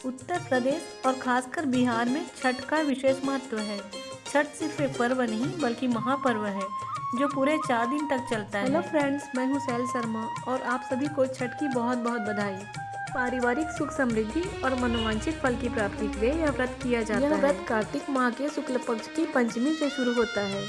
उत्तर प्रदेश और खासकर बिहार में छठ का विशेष महत्व है। छठ सिर्फ एक पर्व नहीं बल्कि महापर्व है जो पूरे 4 दिन तक चलता है। हेलो फ्रेंड्स, मैं हूँ सैल शर्मा और आप सभी को छठ की बहुत बहुत बधाई। पारिवारिक सुख समृद्धि और मनोवांछित फल की प्राप्ति के लिए यह व्रत किया जाता है। यह व्रत कार्तिक माह के शुक्ल पक्ष की पंचमी से शुरू होता है।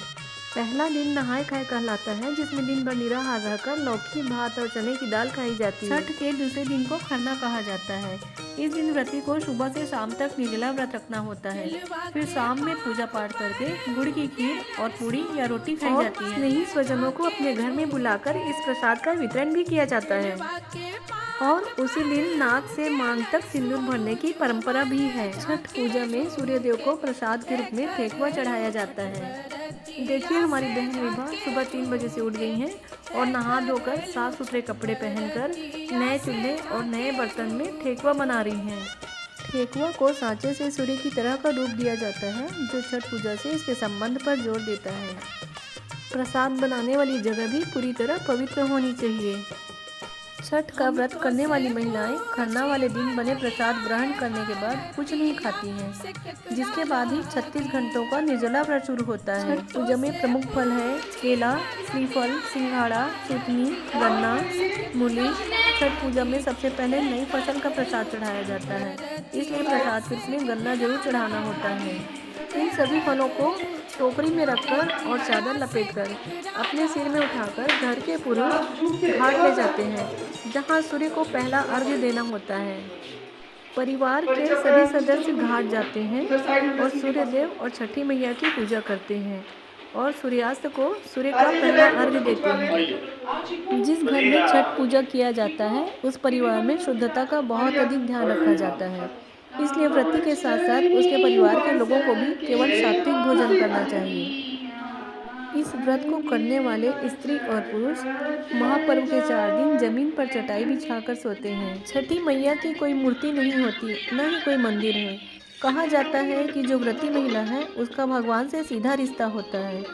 पहला दिन नहाय खाए कहलाता है, जिसमें दिन भर निराहार रहकर लौकी, भात और चने की दाल खाई जाती है। छठ के दूसरे दिन को खरना कहा जाता है। इस दिन व्रती को सुबह से शाम तक निर्जला व्रत रखना होता है। फिर शाम में पूजा पाठ करके गुड़ की खीर और पूड़ी या रोटी खाई जाती है। स्नेही स्वजनों को अपने घर में बुलाकर इस प्रसाद का वितरण भी किया जाता है। और उसी दिन नाक से मांग तक सिंदूर भरने की परंपरा भी है। छठ पूजा में सूर्य देव को प्रसाद के रूप में ठेकुआ चढ़ाया जाता है। देखिए, हमारी बहन विभा सुबह 3 बजे से उठ गई हैं और नहा धोकर साफ सुथरे कपड़े पहनकर नए चूल्हे और नए बर्तन में ठेकुआ बना रही हैं। ठेकुआ को सांचे से सूर्य की तरह का रूप दिया जाता है, जो छठ पूजा से इसके संबंध पर जोर देता है। प्रसाद बनाने वाली जगह भी पूरी तरह पवित्र होनी चाहिए। छठ का व्रत करने वाली महिलाएं खरना वाले दिन बने प्रसाद ग्रहण करने के बाद कुछ नहीं खाती हैं, जिसके बाद ही 36 घंटों का निर्जला व्रत शुरू होता है। छठ पूजा में प्रमुख फल है केला, श्रीफल, सिंघाड़ा, सूतनी, गन्ना, मूली। छठ पूजा में सबसे पहले नई फसल का प्रसाद चढ़ाया जाता है, इसलिए प्रसाद के रूप में गन्ना जरूर चढ़ाना होता है। इन सभी फलों को टोकरी में रखकर और चादर लपेटकर अपने सिर में उठाकर घर के पुरुष घाट ले जाते हैं, जहां सूर्य को पहला अर्घ्य देना होता है। परिवार के सभी सदस्य घाट जाते हैं और सूर्य देव और छठी मैया की पूजा करते हैं और सूर्यास्त को सूर्य का पहला अर्घ्य देते हैं। जिस घर में छठ पूजा किया जाता है उस परिवार में शुद्धता का बहुत अधिक ध्यान रखा जाता है, इसलिए व्रती के साथ साथ उसके परिवार के लोगों को भी केवल सात्विक भोजन करना चाहिए। इस व्रत को करने वाले स्त्री और पुरुष महापर्व के 4 दिन जमीन पर चटाई बिछाकर सोते हैं। छठी मैया की कोई मूर्ति नहीं होती, न ही कोई मंदिर है। कहा जाता है कि जो व्रती महिला है उसका भगवान से सीधा रिश्ता होता है।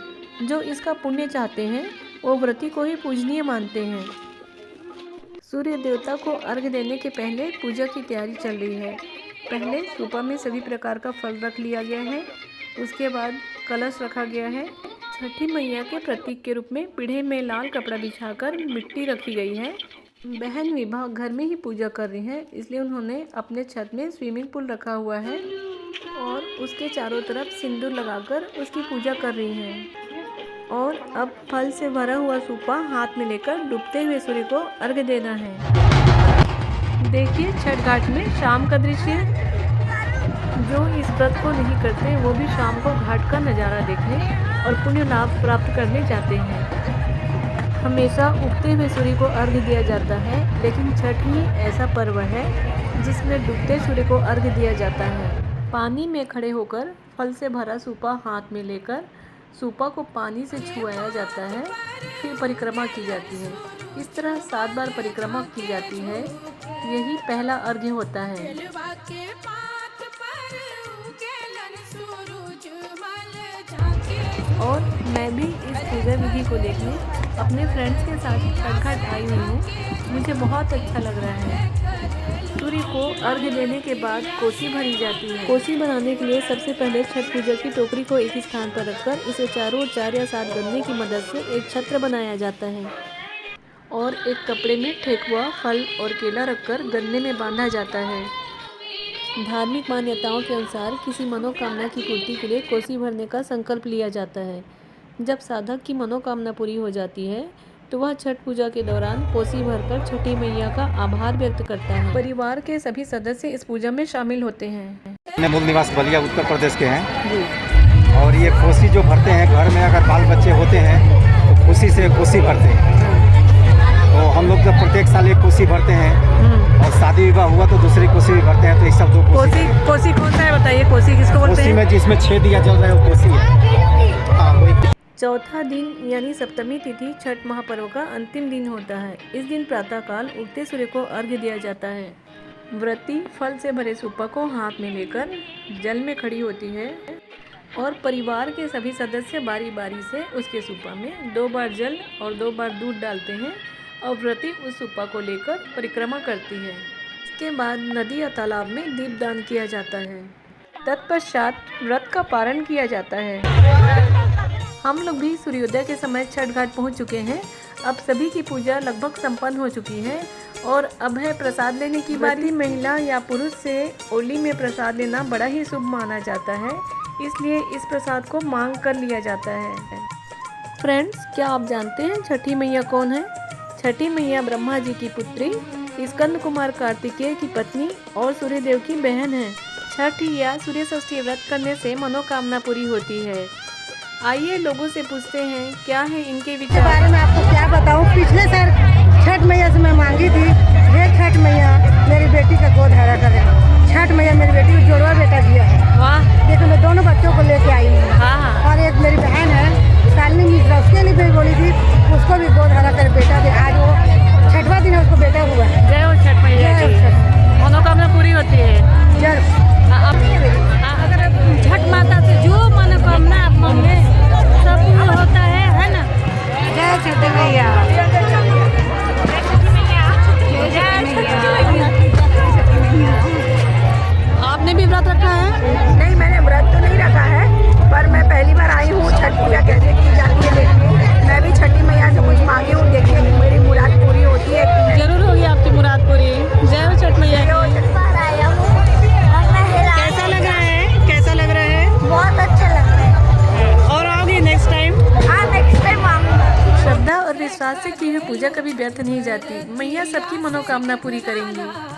जो इसका पुण्य चाहते हैं वो व्रती को ही पूजनीय मानते हैं। सूर्य देवता को अर्घ्य देने के पहले पूजा की तैयारी चल रही है। पहले सूपा में सभी प्रकार का फल रख लिया गया है, उसके बाद कलश रखा गया है। छठी मैया के प्रतीक के रूप में पीढ़े में लाल कपड़ा बिछाकर मिट्टी रखी गई है। बहन विभा घर में ही पूजा कर रही हैं, इसलिए उन्होंने अपने छत में स्विमिंग पूल रखा हुआ है और उसके चारों तरफ सिंदूर लगाकर उसकी पूजा कर रही हैं। और अब फल से भरा हुआ सूपा हाथ में लेकर डूबते हुए सूर्य को अर्घ्य देना है। देखिए, छठ घाट में शाम का दृश्य है। जो इस व्रत को नहीं करते वो भी शाम को घाट का नज़ारा देखने और पुण्य लाभ प्राप्त करने जाते हैं। हमेशा उगते हुए सूर्य को अर्घ्य दिया जाता है, लेकिन छठ ही ऐसा पर्व है जिसमें डूबते सूर्य को अर्घ्य दिया जाता है। पानी में खड़े होकर फल से भरा सूपा हाथ में लेकर सूपा को पानी से छुआया जाता है, फिर परिक्रमा की जाती है। इस तरह 7 बार परिक्रमा की जाती है। यही पहला अर्घ्य होता है। और मैं भी इस पूजा विधि को देखने अपने फ्रेंड्स के साथ छठ घाट आई हुई हूँ। मुझे बहुत अच्छा लग रहा है। सूर्य को अर्घ्य देने के बाद कोसी भरी जाती है। कोसी बनाने के लिए सबसे पहले छठ पूजा की टोकरी को एक स्थान पर रखकर इसे चारों ओर 4 या 7 गन्ने की मदद से एक छत्र बनाया जाता है और एक कपड़े में ठेकुआ, फल और केला रखकर गन्ने में बांधा जाता है। धार्मिक मान्यताओं के अनुसार किसी मनोकामना की पूर्ति के लिए कोसी भरने का संकल्प लिया जाता है। जब साधक की मनोकामना पूरी हो जाती है तो वह छठ पूजा के दौरान कोसी भरकर छठी मैया का आभार व्यक्त करता है। परिवार के सभी सदस्य इस पूजा में शामिल होते हैं। मूल निवास बलिया उत्तर प्रदेश के हैं और ये कोसी जो भरते हैं, घर में अगर बाल बच्चे होते हैं तो खुशी से कोसी भरते हैं। तो हम लोग जब प्रत्येक साल एक कोसी भरते हैं और शादी विवाह हुआ तो दूसरी कोसी भी भरते हैं। तो एक सब 2 कोसी कौन सा है बताइए? कोसी किसको बोलते हैं? कोसी में जिसमें 6 दिया जल रहा है वो कोसी है। चौथा दिन यानी सप्तमी तिथि छठ महापर्व का अंतिम दिन होता है। इस दिन प्रातःकाल उगते सूर्य को अर्घ्य दिया जाता है। व्रती फल से भरे सूपा को हाथ में लेकर जल में खड़ी होती है और परिवार के सभी सदस्य बारी बारी से उसके सूपा में 2 बार जल और 2 बार दूध डालते हैं और व्रती उस सूपा को लेकर परिक्रमा करती है। इसके बाद नदी या तालाब में दीपदान किया जाता है। तत्पश्चात व्रत का पारण किया जाता है। हम लोग भी सूर्योदय के समय छठ घाट पहुंच चुके हैं। अब सभी की पूजा लगभग संपन्न हो चुकी है और अब है प्रसाद लेने की बारी। महिला या पुरुष से ओली में प्रसाद लेना बड़ा ही शुभ माना जाता है, इसलिए इस प्रसाद को मांग कर लिया जाता है। फ्रेंड्स, क्या आप जानते हैं छठी मैया कौन है? छठी मैया ब्रह्मा जी की पुत्री, स्कंद कुमार कार्तिकेय की पत्नी और सूर्यदेव की बहन है। छठ या सूर्य षष्ठी व्रत करने से मनोकामना पूरी होती है। आइए लोगों से पूछते हैं क्या है इनके विचार। बारे में आपको क्या बताऊं, पिछले साल छठ मैया से मैं मांगी थी, हे छठ मैया मेरी बेटी का गोद हरा करे। छठ मैया मेरी बेटी को जोड़वा बेटा दिया है। वाह। देखो मैं दोनों बच्चों को लेके आई हूँ। हाँ। और एक मेरी बहन है शालिनी मिश्रा, उसके लिए भी बोली थी, उसको भी गोद हरा कर बेटा दे। आज वो छठवा दिन है, उसको बेटा हुआ है। जय हो छठ मैया की, मनोकामना पूरी होती है। जय। अगर छठ माता से जो मनोकामना आप मांगे सब पूरा होता है ना। जय छठी मैया। आपने भी व्रत रखा है? नहीं, मैंने व्रत तो नहीं रखा है, पर मैं पहली बार आई हूँ छठ पूजा कैसे की जाती है देखने। मैं भी छठी मैया से कुछ मांगी हूँ, देखिए मेरी मुराद पूरी होती है कि नहीं। जरूर होगी आपकी मुराद पूरी। जय हो छठ मैया की। कैसा लग रहा है? कैसा लग रहा है? बहुत अच्छा लग रहा है। और आओगे नेक्स्ट टाइम? हाँ, नेक्स्ट टाइम आऊंगा। श्रद्धा और विश्वास से की हुई पूजा कभी व्यर्थ नहीं जाती। मैया सबकी मनोकामना पूरी करेंगी।